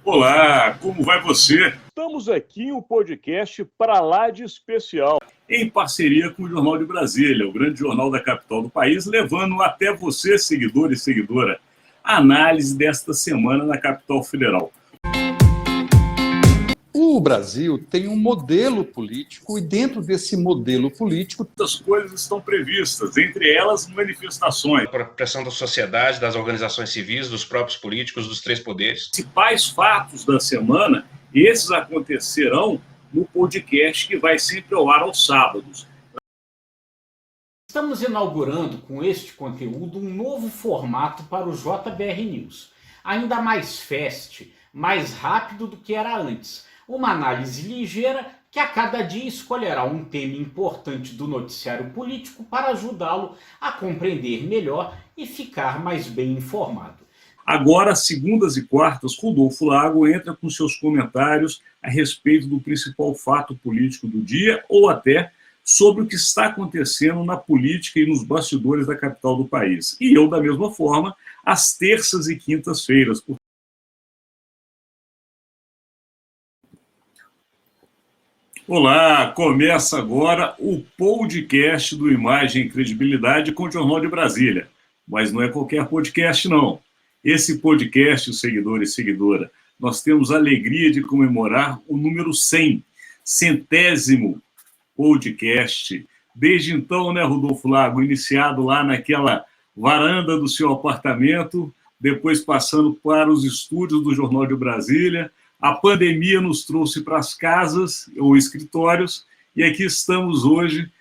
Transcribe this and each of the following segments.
Olá, como vai você? Estamos aqui em um podcast para lá de especial. Em parceria com o Jornal de Brasília, o grande jornal da capital do país, levando até você, seguidor e seguidora, a análise desta semana na capital federal. O Brasil tem um modelo político e dentro desse modelo político Muitas coisas estão previstas, entre elas manifestações. Por pressão da sociedade, das organizações civis, dos próprios políticos, dos três poderes. Os principais fatos da semana, esses acontecerão no podcast que vai sempre ao ar aos sábados. Estamos inaugurando com este conteúdo um novo formato para o JBR News. Ainda mais fast, mais rápido do que era antes. Uma análise ligeira que a cada dia escolherá um tema importante do noticiário político para ajudá-lo a compreender melhor e ficar mais bem informado. Agora, segundas e quartas, Rodolfo Lago entra com seus comentários a respeito do principal fato político do dia ou até sobre o que está acontecendo na política e nos bastidores da capital do país. E eu, da mesma forma, às terças e quintas-feiras. Olá, começa agora o podcast do Imagem e Credibilidade com o Jornal de Brasília. Mas não é qualquer podcast, não. Esse podcast, seguidor e seguidora, nós temos a alegria de comemorar o número 100, centésimo podcast. Desde então, né, Rodolfo Lago, iniciado lá naquela varanda do seu apartamento, depois passando para os estúdios do Jornal de Brasília. A pandemia nos trouxe para as casas ou escritórios, e aqui estamos hoje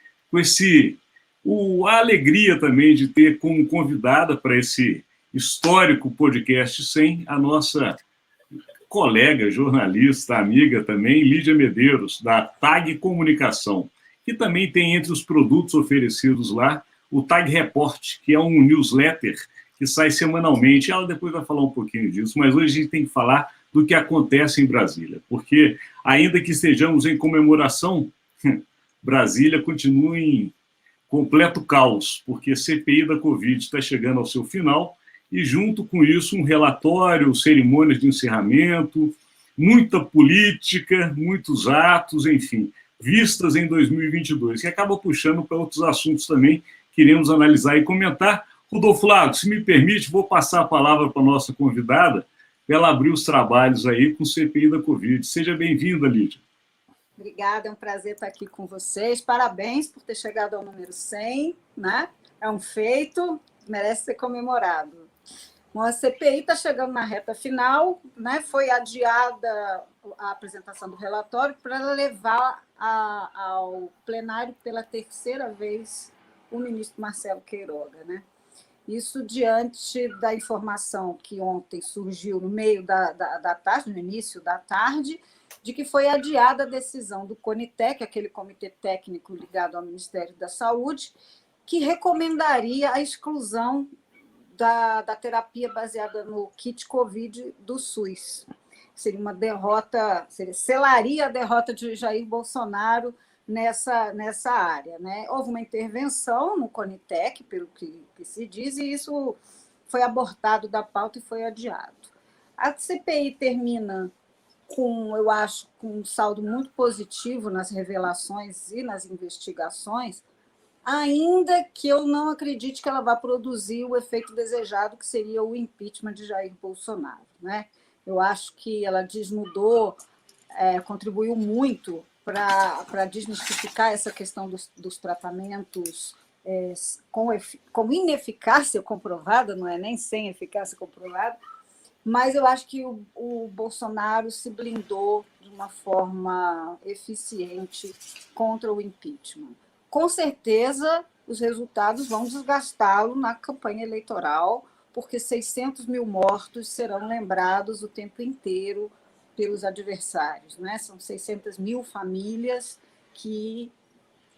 com a alegria também de ter como convidada para esse histórico podcast 100 a nossa colega, jornalista, amiga também, Lídia Medeiros, da TAG Comunicação, que também tem entre os produtos oferecidos lá o TAG Report, que é um newsletter que sai semanalmente. Ela depois vai falar um pouquinho disso, mas hoje a gente tem que falar do que acontece em Brasília, porque ainda que estejamos em comemoração, Brasília continua em completo caos, porque a CPI da Covid está chegando ao seu final e, junto com isso, um relatório, cerimônias de encerramento, muita política, muitos atos, enfim, vistas em 2022, que acaba puxando para outros assuntos também que iremos analisar e comentar. Rodolfo Lago, se me permite, vou passar a palavra para a nossa convidada, para ela abrir os trabalhos aí com o CPI da Covid. Seja bem-vinda, Lídia. Obrigada, é um prazer estar aqui com vocês. Parabéns por ter chegado ao número 100, né? É um feito, merece ser comemorado. Bom, a CPI está chegando na reta final, né? Foi adiada a apresentação do relatório para levar ao plenário pela terceira vez o ministro Marcelo Queiroga, né? Isso diante da informação que ontem surgiu no meio da tarde, no início da tarde, de que foi adiada a decisão do CONITEC, aquele comitê técnico ligado ao Ministério da Saúde, que recomendaria a exclusão da terapia baseada no kit Covid do SUS. Seria uma derrota, selaria a derrota de Jair Bolsonaro nessa área, né? Houve uma intervenção no CONITEC, pelo que se diz, e isso foi abortado da pauta e foi adiado. A CPI termina eu acho, com um saldo muito positivo nas revelações e nas investigações, ainda que eu não acredite que ela vá produzir o efeito desejado, que seria o impeachment de Jair Bolsonaro, né? Eu acho que ela desnudou, contribuiu muito para desmistificar essa questão dos tratamentos com ineficácia comprovada, não é nem sem eficácia comprovada, mas eu acho que o Bolsonaro se blindou de uma forma eficiente contra o impeachment. Com certeza, os resultados vão desgastá-lo na campanha eleitoral, porque 600 mil mortos serão lembrados o tempo inteiro pelos adversários, né? São 600 mil famílias que,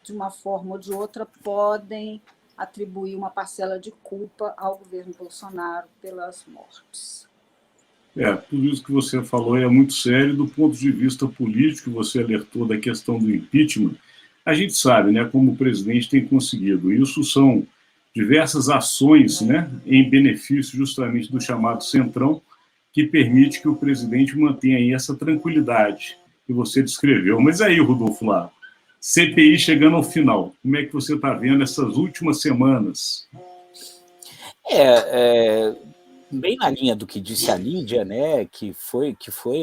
de uma forma ou de outra, podem atribuir uma parcela de culpa ao governo Bolsonaro pelas mortes. Tudo isso que você falou é muito sério. Do ponto de vista político, você alertou da questão do impeachment. A gente sabe, né, como o presidente tem conseguido. Isso são diversas ações, né, em benefício justamente do chamado Centrão, que permite que o presidente mantenha aí essa tranquilidade que você descreveu. Mas aí, Rodolfo Lara, CPI chegando ao final, como é que você está vendo essas últimas semanas? Bem na linha do que disse a Lídia, né, que foi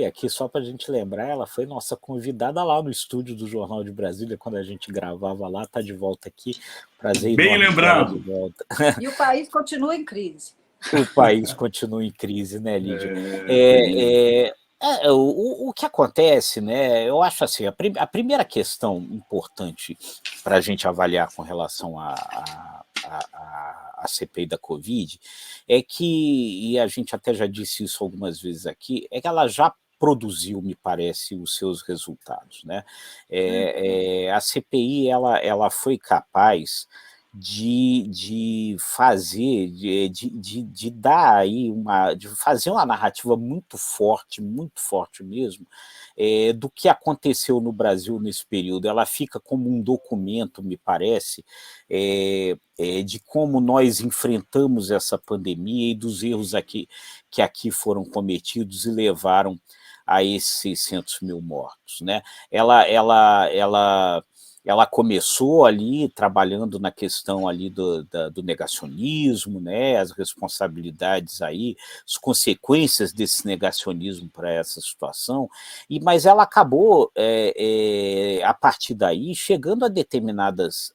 aqui, só para a gente lembrar, ela foi nossa convidada lá no estúdio do Jornal de Brasília, quando a gente gravava lá, está de volta aqui, prazer Bem enorme lembrado. de volta. E o país continua em crise. O país continua em crise, né, Lídia? O que acontece, né? Eu acho assim, a primeira questão importante para a gente avaliar com relação à CPI da Covid é que, e a gente até já disse isso algumas vezes aqui, é que ela já produziu, me parece, os seus resultados, né? A CPI ela foi capaz de fazer, de dar aí de fazer uma narrativa muito forte mesmo, do que aconteceu no Brasil nesse período. Ela fica como um documento, me parece, de como nós enfrentamos essa pandemia e dos erros que aqui foram cometidos e levaram a esses 600 mil mortos, né? Ela começou ali trabalhando na questão ali do negacionismo, né, as responsabilidades aí, as consequências desse negacionismo para essa situação, mas ela acabou, a partir daí, chegando a determinadas...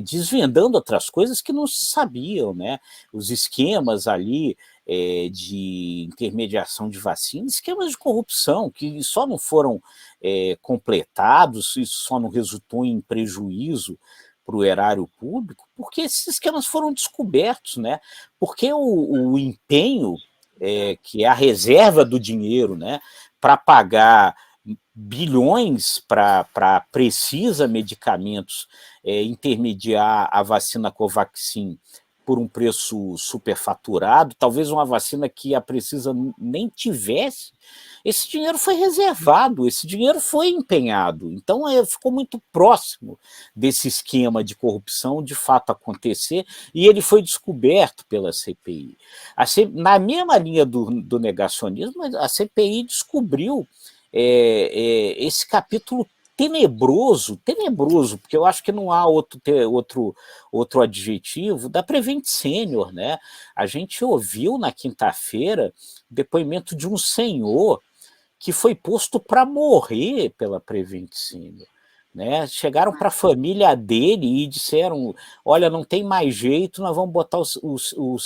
desvendando outras coisas que não se sabiam, né? Os esquemas ali de intermediação de vacinas, esquemas de corrupção que só não foram completados, isso só não resultou em prejuízo para o erário público, porque esses esquemas foram descobertos, né? Porque o empenho, que é a reserva do dinheiro, né, para pagar bilhões para Precisa Medicamentos intermediar a vacina Covaxin por um preço superfaturado, talvez uma vacina que a Precisa nem tivesse, esse dinheiro foi reservado, esse dinheiro foi empenhado. Então, ficou muito próximo desse esquema de corrupção de fato acontecer, e ele foi descoberto pela CPI. Na mesma linha do negacionismo, a CPI descobriu esse capítulo tenebroso, porque eu acho que não há outro adjetivo, da Prevent Senior, né? A gente ouviu na quinta-feira depoimento de um senhor que foi posto para morrer pela Prevent Senior, né? Chegaram para a família dele e disseram: olha, não tem mais jeito, nós vamos botar o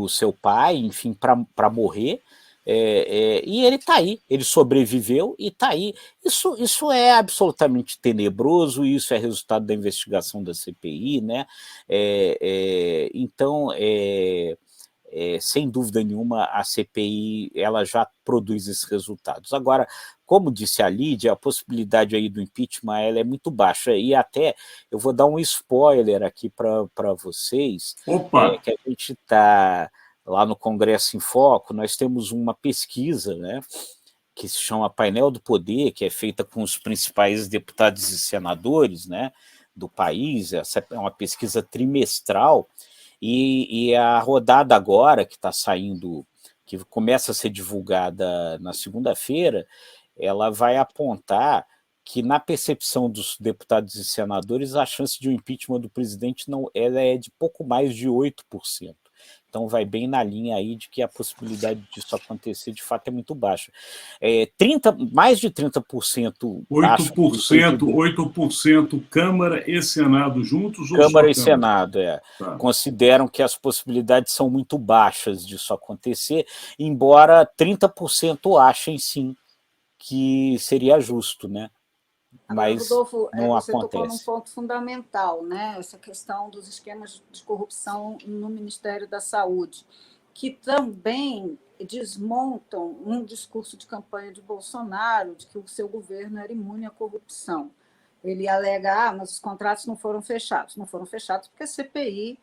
seu pai, enfim, para morrer. E ele está aí, ele sobreviveu e está aí. Isso é absolutamente tenebroso, isso é resultado da investigação da CPI, né? Então, sem dúvida nenhuma, a CPI ela já produz esses resultados. Agora, como disse a Lídia, a possibilidade aí do impeachment ela é muito baixa, e até eu vou dar um spoiler aqui para vocês. Que a gente está... Lá no Congresso em Foco, nós temos uma pesquisa, né, que se chama Painel do Poder, que é feita com os principais deputados e senadores, né, do país. Essa é uma pesquisa trimestral, e a rodada agora, que está saindo, que começa a ser divulgada na segunda-feira, ela vai apontar que, na percepção dos deputados e senadores, a chance de um impeachment do presidente ela é de pouco mais de 8%. Então, vai bem na linha aí de que a possibilidade disso acontecer, de fato, é muito baixa. Mais de 30%... 8% Câmara e Senado juntos? Câmara e Senado, consideram que as possibilidades são muito baixas disso acontecer, embora 30% achem, sim, que seria justo, né? Mas Rodolfo, não você acontece. tocou num ponto fundamental, né? Essa questão dos esquemas de corrupção no Ministério da Saúde, que também desmontam um discurso de campanha de Bolsonaro, de que o seu governo era imune à corrupção. Ele alega, mas os contratos não foram fechados. Não foram fechados porque a CPI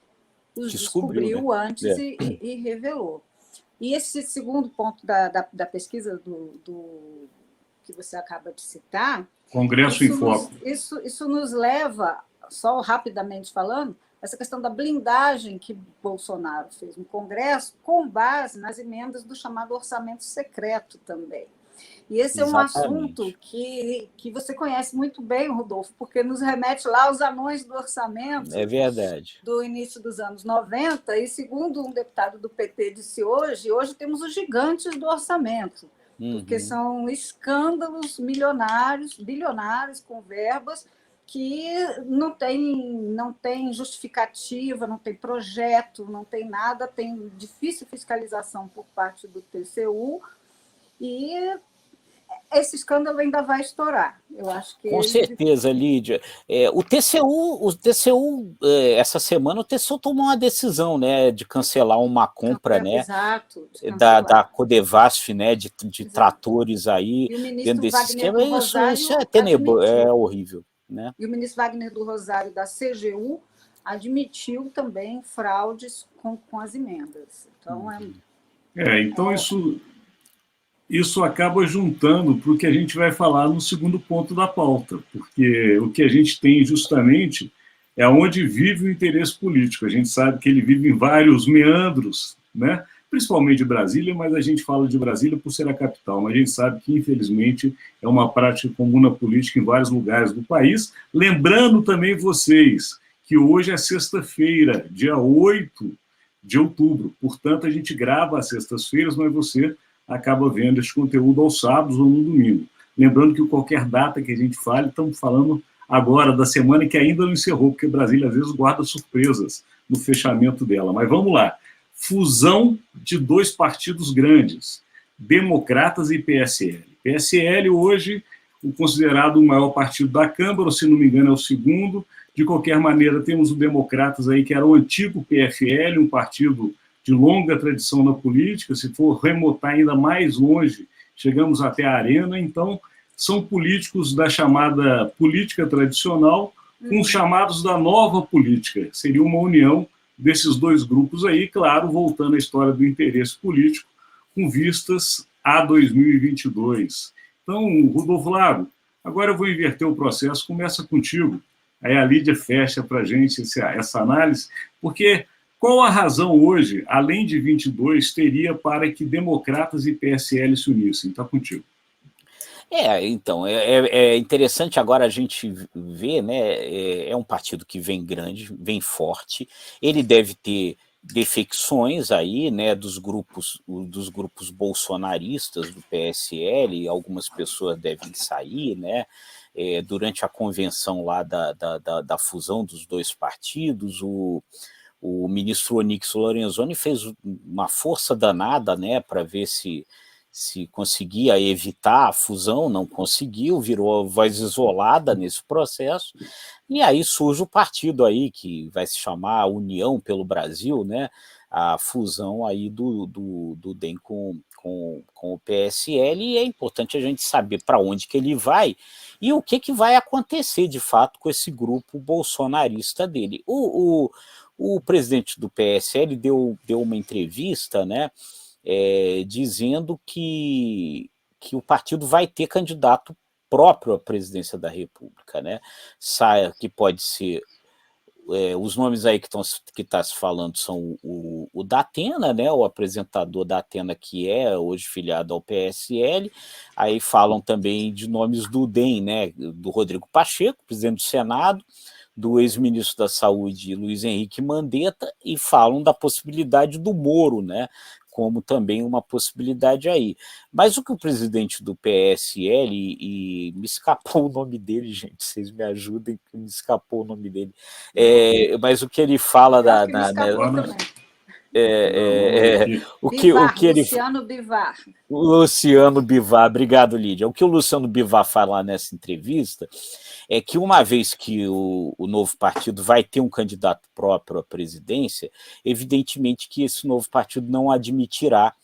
os descobriu, né? Antes e revelou. E esse segundo ponto da pesquisa que você acaba de citar... Congresso em Foco. Isso nos leva, só rapidamente falando, essa questão da blindagem que Bolsonaro fez no Congresso, com base nas emendas do chamado orçamento secreto também. E esse é um assunto que você conhece muito bem, Rodolfo, porque nos remete lá aos anões do orçamento. É verdade. Do início dos anos 90, e segundo um deputado do PT disse hoje temos os gigantes do orçamento, porque são escândalos milionários, bilionários, com verbas que não tem justificativa, não tem projeto, não tem nada, tem difícil fiscalização por parte do TCU, e esse escândalo ainda vai estourar. Eu acho que com certeza, Lídia. O TCU, essa semana, o TCU tomou uma decisão, né, de cancelar uma compra, né, exato, da Codevasf, né, de tratores aí dentro desse esquema. Isso é tenebroso, é horrível, né? E o ministro Wagner do Rosário, da CGU, admitiu também fraudes com as emendas. Então, então isso acaba juntando para o que a gente vai falar no segundo ponto da pauta, porque o que a gente tem justamente é onde vive o interesse político. A gente sabe que ele vive em vários meandros, né? Principalmente de Brasília, mas a gente fala de Brasília por ser a capital, mas a gente sabe que, infelizmente, é uma prática comum na política em vários lugares do país. Lembrando também vocês que hoje é sexta-feira, dia 8 de outubro, portanto, a gente grava às sextas-feiras, mas você acaba vendo esse conteúdo aos sábados ou no domingo. Lembrando que qualquer data que a gente fale, estamos falando agora da semana que ainda não encerrou, porque Brasília às vezes guarda surpresas no fechamento dela. Mas vamos lá. Fusão de dois partidos grandes, Democratas e PSL. PSL hoje, o considerado o maior partido da Câmara, ou se não me engano é o segundo. De qualquer maneira, temos o Democratas aí, que era o antigo PFL, um partido de longa tradição na política. Se for remotar ainda mais longe, chegamos até a Arena. Então, são políticos da chamada política tradicional com os chamados da nova política. Seria uma união desses dois grupos aí, claro, voltando à história do interesse político, com vistas a 2022. Então, Rodolfo Lago, agora eu vou inverter o processo, começa contigo. Aí a Lídia fecha para a gente essa análise, porque qual a razão hoje, além de 22, teria para que Democratas e PSL se unissem? Está contigo. Então, é interessante agora a gente ver, né, é um partido que vem grande, vem forte, ele deve ter defecções aí, né, dos grupos bolsonaristas do PSL, algumas pessoas devem sair, né, durante a convenção lá da fusão dos dois partidos. O ministro Onyx Lorenzoni fez uma força danada, né, para ver se conseguia evitar a fusão, não conseguiu, virou voz isolada nesse processo, e aí surge o partido aí, que vai se chamar União pelo Brasil, né, a fusão aí do DEM com o PSL, e é importante a gente saber para onde que ele vai, e o que vai acontecer, de fato, com esse grupo bolsonarista dele. O presidente do PSL deu uma entrevista, né, dizendo que o partido vai ter candidato próprio à presidência da República, né? Que pode ser os nomes aí que está se falando são o Datena, né? O apresentador Datena, que é hoje filiado ao PSL. Aí falam também de nomes do DEM, né? Do Rodrigo Pacheco, presidente do Senado, do ex-ministro da Saúde, Luiz Henrique Mandetta, e falam da possibilidade do Moro, né, como também uma possibilidade aí. Mas o que o presidente do PSL, e me escapou o nome dele, gente, vocês me ajudem, que me escapou o nome dele, mas o que ele fala Luciano Bivar. Luciano Bivar, obrigado, Lídia. O que o Luciano Bivar fala nessa entrevista é que, uma vez que o novo partido vai ter um candidato próprio à presidência, evidentemente que esse novo partido não admitirá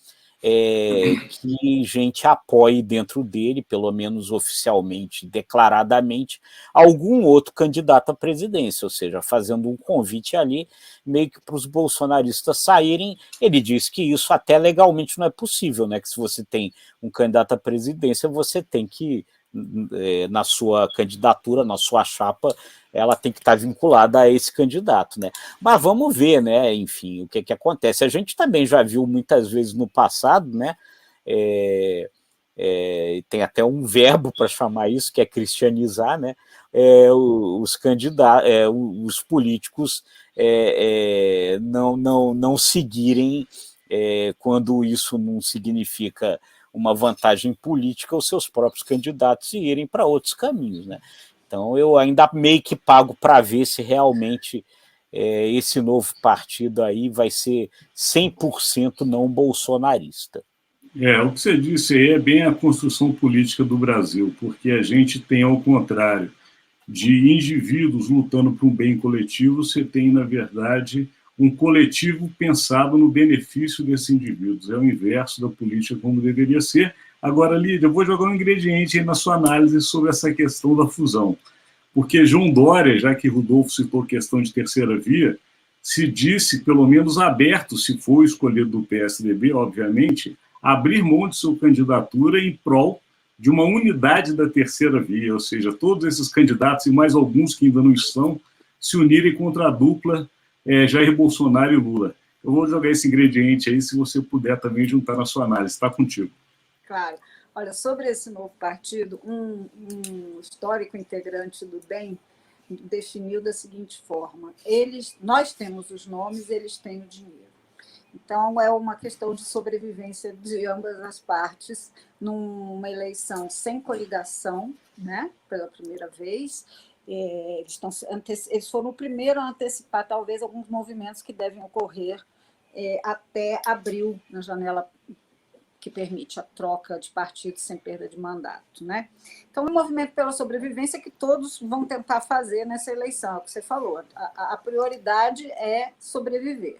que gente apoie dentro dele, pelo menos oficialmente, declaradamente, algum outro candidato à presidência, ou seja, fazendo um convite ali, meio que para os bolsonaristas saírem. Ele diz que isso até legalmente não é possível, né? Que se você tem um candidato à presidência, você tem que na sua candidatura, na sua chapa, ela tem que estar vinculada a esse candidato, né? Mas vamos ver, né? Enfim, o que acontece. A gente também já viu muitas vezes no passado, né? Tem até um verbo para chamar isso, que é cristianizar, né? Os candidatos, os políticos não seguirem, quando isso não significa uma vantagem política, os seus próprios candidatos e irem para outros caminhos, né? Então, eu ainda meio que pago para ver se realmente esse novo partido aí vai ser 100% não bolsonarista. O que você disse aí é bem a construção política do Brasil, porque a gente tem, ao contrário de indivíduos lutando por um bem coletivo, você tem, na verdade, um coletivo pensado no benefício desses indivíduos. É o inverso da política como deveria ser. Agora, Lídia, eu vou jogar um ingrediente aí na sua análise sobre essa questão da fusão. Porque João Dória, já que Rodolfo citou a questão de terceira via, se disse, pelo menos aberto, se for escolhido do PSDB, obviamente, abrir mão de sua candidatura em prol de uma unidade da terceira via, ou seja, todos esses candidatos e mais alguns que ainda não estão, se unirem contra a dupla Jair Bolsonaro e Lula. Eu vou jogar esse ingrediente aí, se você puder também juntar na sua análise. Está contigo. Claro. Olha, sobre esse novo partido, um histórico integrante do DEM definiu da seguinte forma: nós temos os nomes, eles têm o dinheiro. Então, é uma questão de sobrevivência de ambas as partes numa eleição sem coligação, né, pela primeira vez. Eles foram o primeiro a antecipar, talvez, alguns movimentos que devem ocorrer até abril, na janela que permite a troca de partidos sem perda de mandato, né? Então, um movimento pela sobrevivência que todos vão tentar fazer nessa eleição, é o que você falou. A prioridade é sobreviver.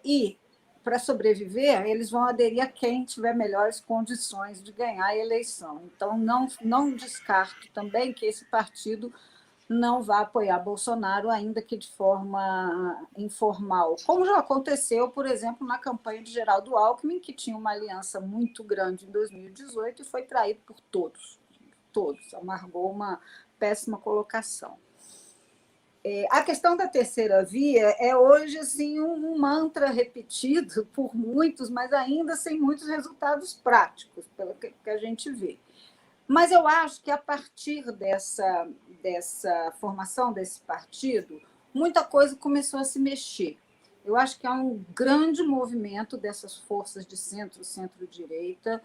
E, para sobreviver, eles vão aderir a quem tiver melhores condições de ganhar a eleição. Então, não descarto também que esse partido não vai apoiar Bolsonaro, ainda que de forma informal, como já aconteceu, por exemplo, na campanha de Geraldo Alckmin, que tinha uma aliança muito grande em 2018 e foi traído por todos, amargou uma péssima colocação. A questão da terceira via é hoje assim, um mantra repetido por muitos, mas ainda sem muitos resultados práticos, pelo que a gente vê. Mas eu acho que, a partir dessa formação desse partido, muita coisa começou a se mexer. Eu acho que há um grande movimento dessas forças de centro-direita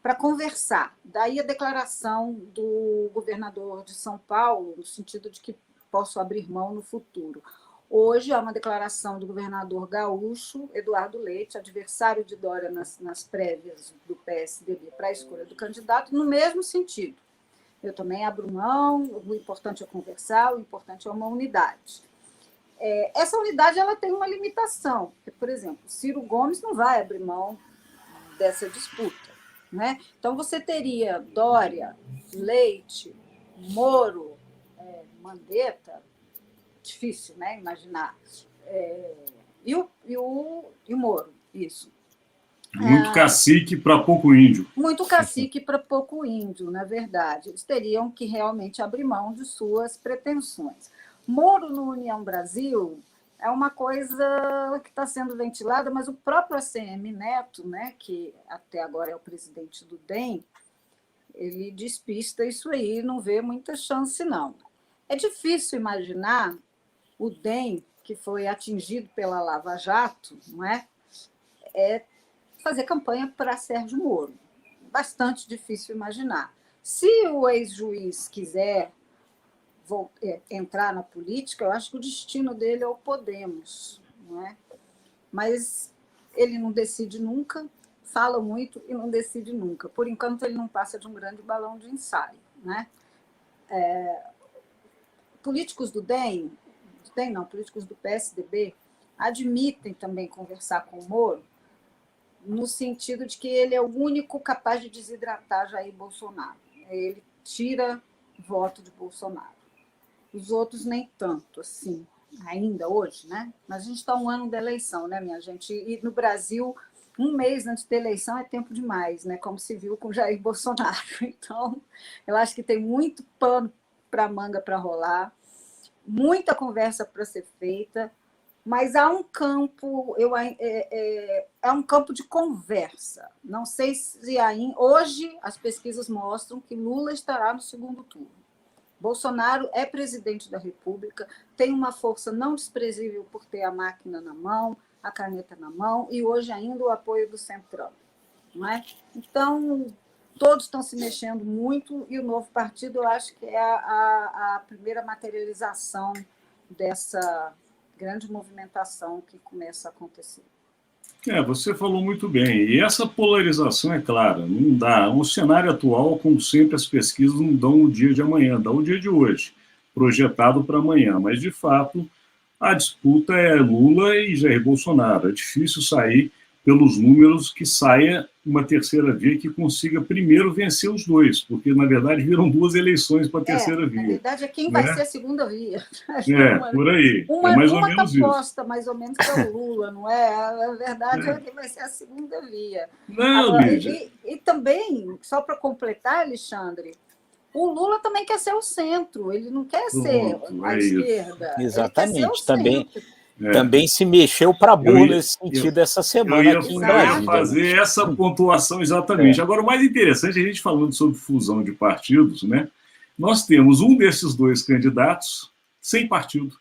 para conversar. Daí a declaração do governador de São Paulo, no sentido de que posso abrir mão no futuro. Hoje há uma declaração do governador gaúcho, Eduardo Leite, adversário de Dória nas prévias do PSDB para a escolha do candidato, no mesmo sentido. Eu também abro mão, o importante é conversar, o importante é uma unidade. Essa unidade ela tem uma limitação, porque, por exemplo, Ciro Gomes não vai abrir mão dessa disputa, né? Então, você teria Dória, Leite, Moro, Mandetta, difícil, né, imaginar, e o Moro, isso. Muito cacique para pouco índio. Muito cacique para pouco índio, na verdade. Eles teriam que realmente abrir mão de suas pretensões. Moro no União Brasil é uma coisa que está sendo ventilada, mas o próprio ACM Neto, né, que até agora é o presidente do DEM, ele despista isso aí, não vê muita chance, não. É difícil imaginar o DEM, que foi atingido pela Lava Jato, não é? Fazer campanha para Sérgio Moro. Bastante difícil imaginar. Se o ex-juiz quiser entrar na política, eu acho que o destino dele é o Podemos, não é? Mas ele não decide nunca, fala muito e não decide nunca. Por enquanto, ele não passa de um grande balão de ensaio, né? Políticos do DEM, políticos do PSDB, admitem também conversar com o Moro, no sentido de que ele é o único capaz de desidratar Jair Bolsonaro. Ele tira voto de Bolsonaro. Os outros nem tanto, assim, ainda hoje, né? Mas a gente está um ano da eleição, né, minha gente? E no Brasil, um mês antes da eleição é tempo demais, né? Como se viu com Jair Bolsonaro. Então, eu acho que tem muito pano para manga para rolar, muita conversa para ser feita, mas há um campo, é um campo de conversa. Não sei se hoje as pesquisas mostram que Lula estará no segundo turno. Bolsonaro é presidente da República, tem uma força não desprezível por ter a máquina na mão, a caneta na mão, e hoje ainda o apoio do Centrão. Não é? Então, todos estão se mexendo muito, e o novo partido, eu acho que é a primeira materialização dessa grande movimentação que começa a acontecer. Você falou muito bem. E essa polarização, é clara, não dá. No cenário atual, como sempre, as pesquisas não dão o dia de amanhã, dão o dia de hoje, projetado para amanhã. Mas, de fato, a disputa é Lula e Jair Bolsonaro. É difícil sair pelos números que saia uma terceira via que consiga primeiro vencer os dois, porque, na verdade, viram duas eleições para a terceira via. Na verdade, é quem vai ser a segunda via. Por aí. É mais ou menos isso. Uma aposta, mais ou menos, que é o Lula, não é? A verdade é que vai ser a segunda via. Não, Lídia. E também, só para completar, Alexandre, o Lula também quer ser o centro, ele não quer ser a esquerda. Exatamente, também se mexeu para burro nesse sentido essa semana aqui em Brasília. Eu ia fazer essa pontuação exatamente. Agora, o mais interessante, a gente falando sobre fusão de partidos, né? Nós temos um desses dois candidatos sem partido.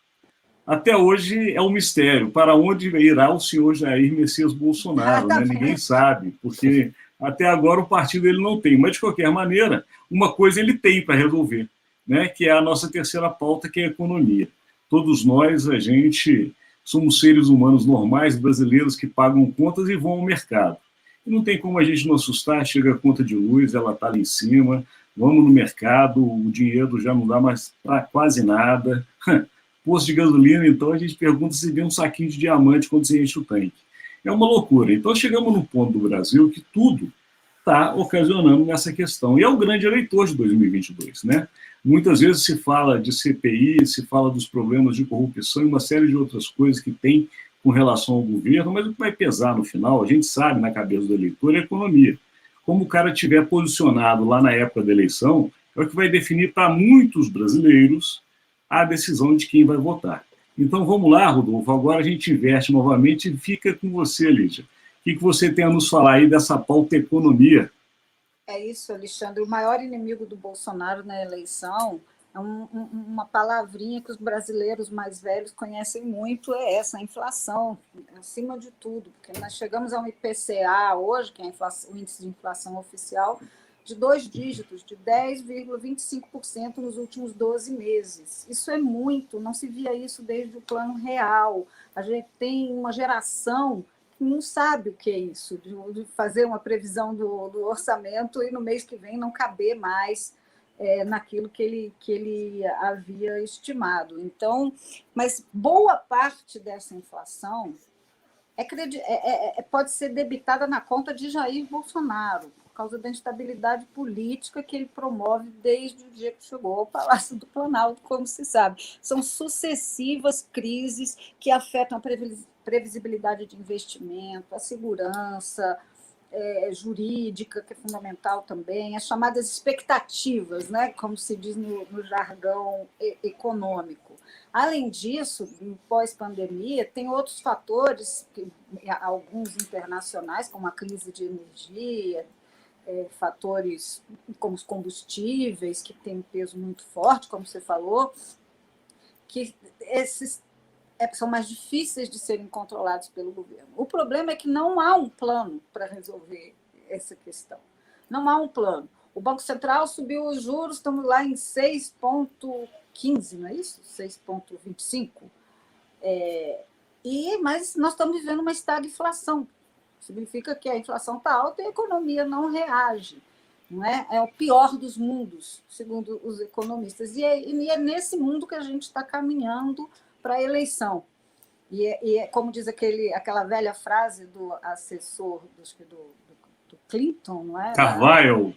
Até hoje é um mistério para onde irá o senhor Jair Messias Bolsonaro, né? Ninguém sabe, porque até agora o partido ele não tem. Mas, de qualquer maneira, uma coisa ele tem para resolver, né? Que é a nossa terceira pauta, que é a economia. Todos nós, a gente somos seres humanos normais, brasileiros, que pagam contas e vão ao mercado. E não tem como a gente não assustar, chega a conta de luz, ela está ali em cima, vamos no mercado, o dinheiro já não dá mais para quase nada. Posto de gasolina, então, a gente pergunta se vê um saquinho de diamante quando se enche o tanque. É uma loucura. Então, chegamos no ponto do Brasil que tudo está ocasionando nessa questão. E é o grande eleitor de 2022, né? Muitas vezes se fala de CPI, se fala dos problemas de corrupção e uma série de outras coisas que tem com relação ao governo, mas o que vai pesar no final, a gente sabe na cabeça do eleitor, é a economia. Como o cara estiver posicionado lá na época da eleição, é o que vai definir para muitos brasileiros a decisão de quem vai votar. Então vamos lá, Rodolfo, agora a gente inverte novamente e fica com você, Lídia. O que você tem a nos falar aí dessa pauta economia? É isso, Alexandre. O maior inimigo do Bolsonaro na eleição é uma palavrinha que os brasileiros mais velhos conhecem muito, é essa, a inflação, acima de tudo. Porque nós chegamos a um IPCA hoje, que é o índice de inflação oficial, de 2 dígitos, de 10,25% nos últimos 12 meses. Isso é muito, não se via isso desde o Plano Real. A gente tem uma geração não sabe o que é isso, de fazer uma previsão do orçamento e no mês que vem não caber mais naquilo que ele havia estimado. Então, mas boa parte dessa inflação pode ser debitada na conta de Jair Bolsonaro, por causa da instabilidade política que ele promove desde o dia que chegou ao Palácio do Planalto, como se sabe. São sucessivas crises que afetam a previsibilidade de investimento, a segurança jurídica, que é fundamental também, as chamadas expectativas, né, como se diz no jargão econômico. Além disso, em pós-pandemia, tem outros fatores, alguns internacionais, como a crise de energia, fatores como os combustíveis, que têm um peso muito forte, como você falou, que esses são mais difíceis de serem controlados pelo governo. O problema é que não há um plano para resolver essa questão. Não há um plano. O Banco Central subiu os juros, estamos lá em 6,15, não é isso? 6,25. Mas nós estamos vivendo uma estagflação. Significa que a inflação está alta e a economia não reage. Não é? É o pior dos mundos, segundo os economistas. E é nesse mundo que a gente está caminhando para a eleição. E como diz aquela velha frase do assessor do Clinton, não é? Carvalho,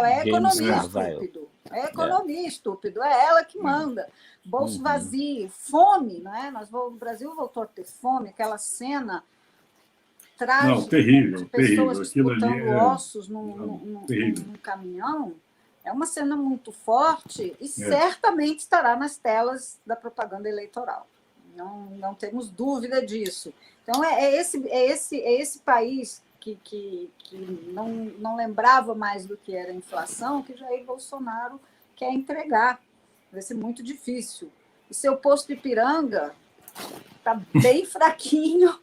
é economia estúpido. É economia estúpido, é ela que manda. Bolso vazio, fome, não é? O Brasil voltou a ter fome, aquela cena trágico, terrível, de pessoas terrível. Aquilo ali disputando ossos num caminhão, é uma cena muito forte e certamente estará nas telas da propaganda eleitoral. Não temos dúvida disso. Então, é esse país que não lembrava mais do que era inflação, que Jair Bolsonaro quer entregar. Vai ser muito difícil. E seu posto de Ipiranga está bem fraquinho.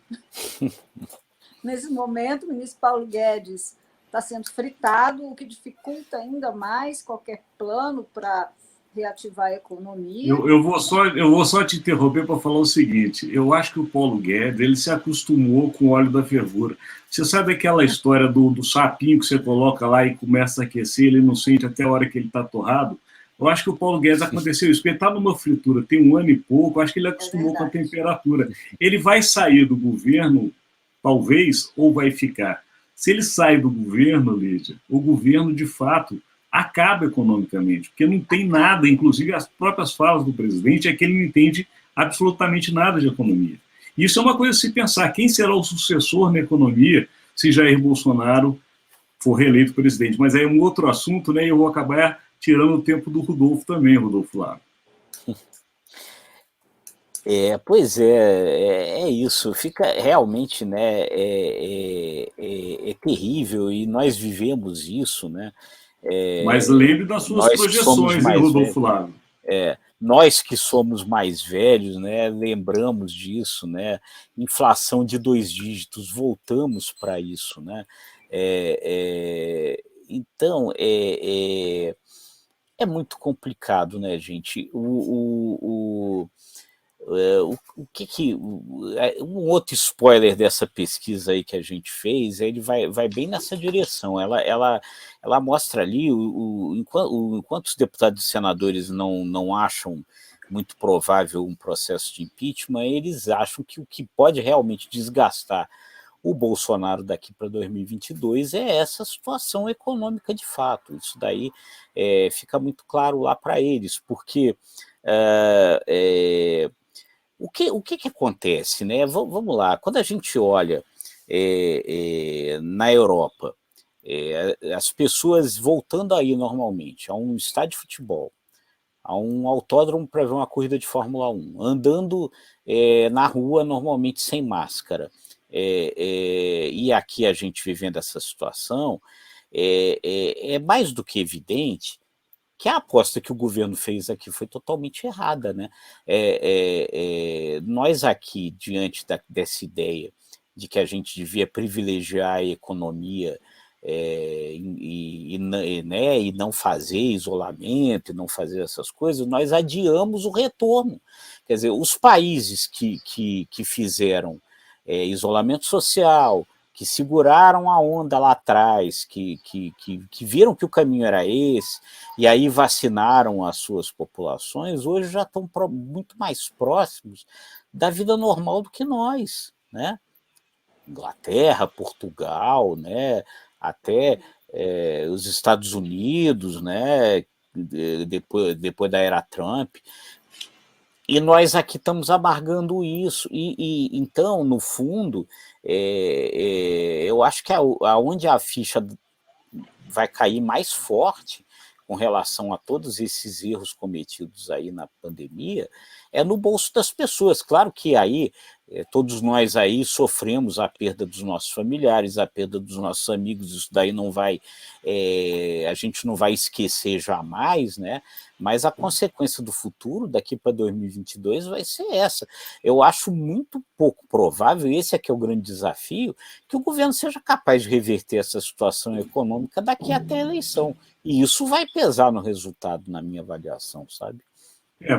Nesse momento, o ministro Paulo Guedes está sendo fritado, o que dificulta ainda mais qualquer plano para reativar a economia. Eu vou só te interromper para falar o seguinte: eu acho que o Paulo Guedes ele se acostumou com o óleo da fervura. Você sabe aquela história do sapinho que você coloca lá e começa a aquecer, ele não sente até a hora que ele está torrado? Eu acho que o Paulo Guedes aconteceu isso, porque ele está numa fritura, tem 1 ano e pouco, acho que ele acostumou com a temperatura. Ele vai sair do governo, talvez, ou vai ficar? Se ele sai do governo, Lídia, o governo, de fato, acaba economicamente, porque não tem nada, inclusive as próprias falas do presidente é que ele não entende absolutamente nada de economia. Isso é uma coisa a se pensar, quem será o sucessor na economia se Jair Bolsonaro for reeleito presidente? Mas aí é um outro assunto, né, e eu vou acabar tirando o tempo do Rodolfo também, Rodolfo Flávio. Pois é isso, fica realmente, né, é terrível, e nós vivemos isso, né? Mas lembre das suas projeções, hein, Rodolfo Flávio? Nós que somos mais velhos, né, lembramos disso, né? Inflação de 2 dígitos, voltamos para isso, né? Então, é muito complicado, né, gente? Um outro spoiler dessa pesquisa aí que a gente fez, ele vai bem nessa direção. Ela mostra ali, enquanto os deputados e senadores não acham muito provável um processo de impeachment, eles acham que o que pode realmente desgastar o Bolsonaro daqui para 2022 é essa situação econômica de fato. Isso daí fica muito claro lá para eles, porque o que acontece, né? Vamos lá, quando a gente olha na Europa, as pessoas voltando aí normalmente a um estádio de futebol, a um autódromo para ver uma corrida de Fórmula 1, andando na rua normalmente sem máscara, e aqui a gente vivendo essa situação, é mais do que evidente que a aposta que o governo fez aqui foi totalmente errada, né? Nós aqui, diante dessa ideia de que a gente devia privilegiar a economia e não fazer isolamento, e não fazer essas coisas, nós adiamos o retorno. Quer dizer, os países que fizeram isolamento social, que seguraram a onda lá atrás, que viram que o caminho era esse, e aí vacinaram as suas populações, hoje já estão muito mais próximos da vida normal do que nós, né? Inglaterra, Portugal, né? Até os Estados Unidos, né? Depois da era Trump. E nós aqui estamos amargando isso. Então, no fundo, eu acho que aonde a ficha vai cair mais forte com relação a todos esses erros cometidos aí na pandemia é no bolso das pessoas. Claro que aí todos nós aí sofremos a perda dos nossos familiares, a perda dos nossos amigos, isso daí não vai, a gente não vai esquecer jamais, né? Mas a consequência do futuro daqui para 2022 vai ser essa. Eu acho muito pouco provável, esse é que é o grande desafio, que o governo seja capaz de reverter essa situação econômica daqui até a eleição. E isso vai pesar no resultado, na minha avaliação, sabe?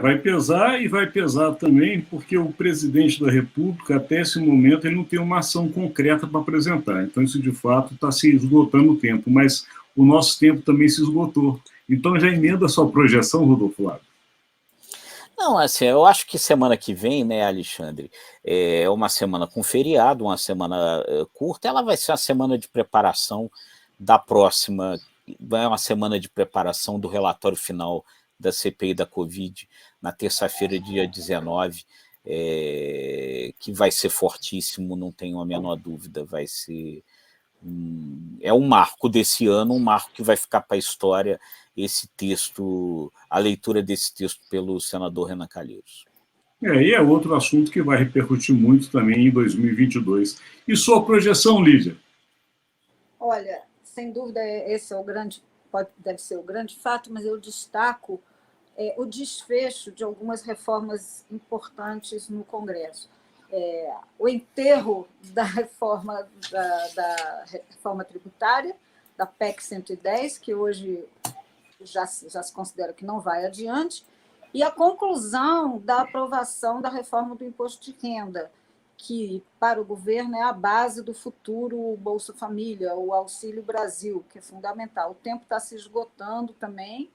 Vai pesar, e vai pesar também porque o presidente da República, até esse momento, ele não tem uma ação concreta para apresentar. Então, isso, de fato, está se esgotando o tempo, mas o nosso tempo também se esgotou. Então, já emenda a sua projeção, Rodolfo Flávio. Não, assim, eu acho que semana que vem, né, Alexandre, é uma semana com feriado, uma semana curta, ela vai ser uma semana de preparação da próxima, vai uma semana de preparação do relatório final da CPI da Covid, na terça-feira, dia 19, que vai ser fortíssimo, não tenho a menor dúvida, vai ser é um marco desse ano, um marco que vai ficar para a história, esse texto, a leitura desse texto pelo senador Renan Calheiros. E é outro assunto que vai repercutir muito também em 2022. E sua projeção, Lídia? Olha, sem dúvida, esse é deve ser o grande fato, mas eu destaco o desfecho de algumas reformas importantes no Congresso. O enterro da reforma tributária, da PEC 110, que hoje já se considera que não vai adiante, e a conclusão da aprovação da reforma do imposto de renda, que, para o governo, é a base do futuro Bolsa Família, o Auxílio Brasil, que é fundamental. O tempo está se esgotando também,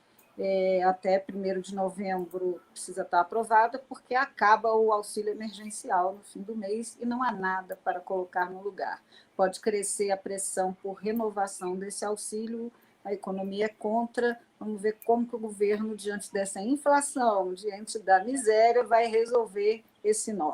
até 1º de novembro precisa estar aprovada, porque acaba o auxílio emergencial no fim do mês e não há nada para colocar no lugar. Pode crescer a pressão por renovação desse auxílio, a economia é contra, vamos ver como que o governo, diante dessa inflação, diante da miséria, vai resolver esse nó.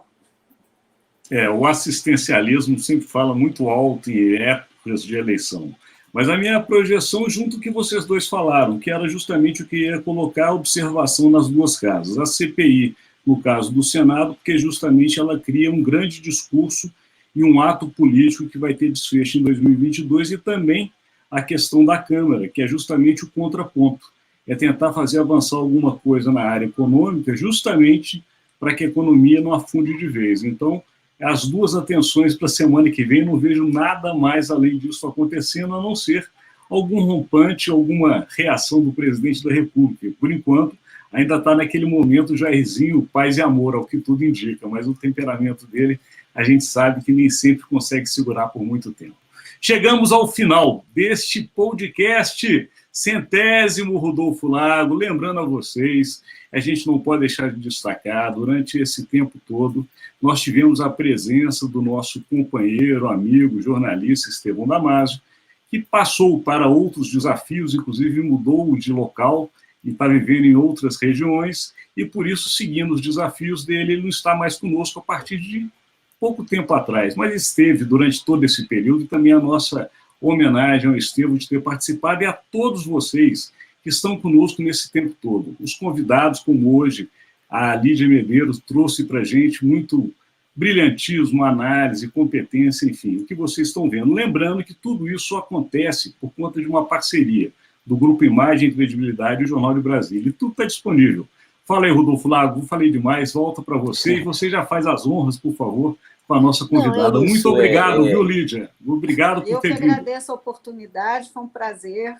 O assistencialismo sempre fala muito alto em épocas de eleição. Mas a minha projeção, junto com o que vocês dois falaram, que era justamente o que ia colocar a observação nas duas casas. A CPI, no caso do Senado, porque justamente ela cria um grande discurso e um ato político que vai ter desfecho em 2022, e também a questão da Câmara, que é justamente o contraponto. É tentar fazer avançar alguma coisa na área econômica, justamente para que a economia não afunde de vez. Então, as duas atenções para a semana que vem, não vejo nada mais além disso acontecendo, a não ser algum rompante, alguma reação do presidente da República. Por enquanto, ainda está naquele momento Jairzinho, paz e amor, ao que tudo indica, mas o temperamento dele, a gente sabe que nem sempre consegue segurar por muito tempo. Chegamos ao final deste podcast 100º, Rodolfo Lago. Lembrando a vocês, a gente não pode deixar de destacar, durante esse tempo todo, nós tivemos a presença do nosso companheiro, amigo, jornalista Estevão Damasio, que passou para outros desafios, inclusive mudou de local e está vivendo em outras regiões, e por isso, seguindo os desafios dele, ele não está mais conosco a partir de pouco tempo atrás, mas esteve durante todo esse período, e também a nossa homenagem ao Estevão de ter participado, e a todos vocês que estão conosco nesse tempo todo. Os convidados, como hoje, a Lídia Medeiros trouxe para a gente muito brilhantismo, análise, competência, enfim, o que vocês estão vendo. Lembrando que tudo isso acontece por conta de uma parceria do Grupo Imagem e Credibilidade e o Jornal de Brasília, e tudo está disponível. Fala aí, Rodolfo Lago, falei demais, volta para você, e você já faz as honras, por favor, com a nossa convidada. Muito obrigado, viu, Lídia? Obrigado por ter vindo. Eu que agradeço a oportunidade, foi um prazer.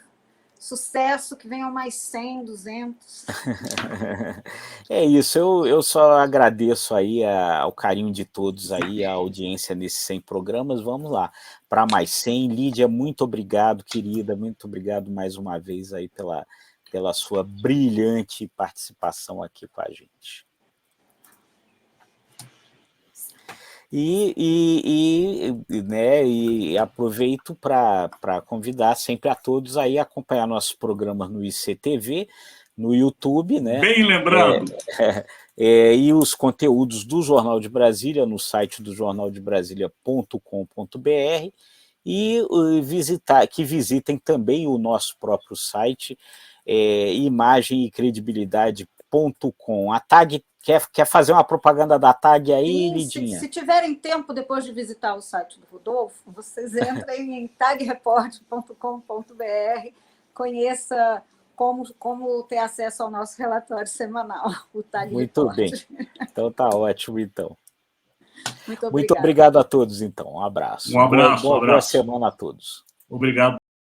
Sucesso, que venham mais 100, 200. É isso, eu só agradeço aí ao carinho de todos aí, a audiência nesses 100 programas. Vamos lá, para mais 100. Lídia, muito obrigado, querida, muito obrigado mais uma vez aí pela sua brilhante participação aqui com a gente. E aproveito para convidar sempre a todos aí a acompanhar nossos programas no ICTV, no YouTube, né? Bem lembrado. E os conteúdos do Jornal de Brasília no site do jornaldebrasilia.com.br, e que visitem também o nosso próprio site, imagemecredibilidade.com. A TAG quer fazer uma propaganda da TAG aí, Lidinha? Se tiverem tempo, depois de visitar o site do Rodolfo, vocês entrem em tagreport.com.br, conheça como ter acesso ao nosso relatório semanal, o Tag Muito Report. Bem, então tá ótimo, então. Muito obrigado a todos, então. Um abraço. Um abraço. Boa semana a todos. Obrigado.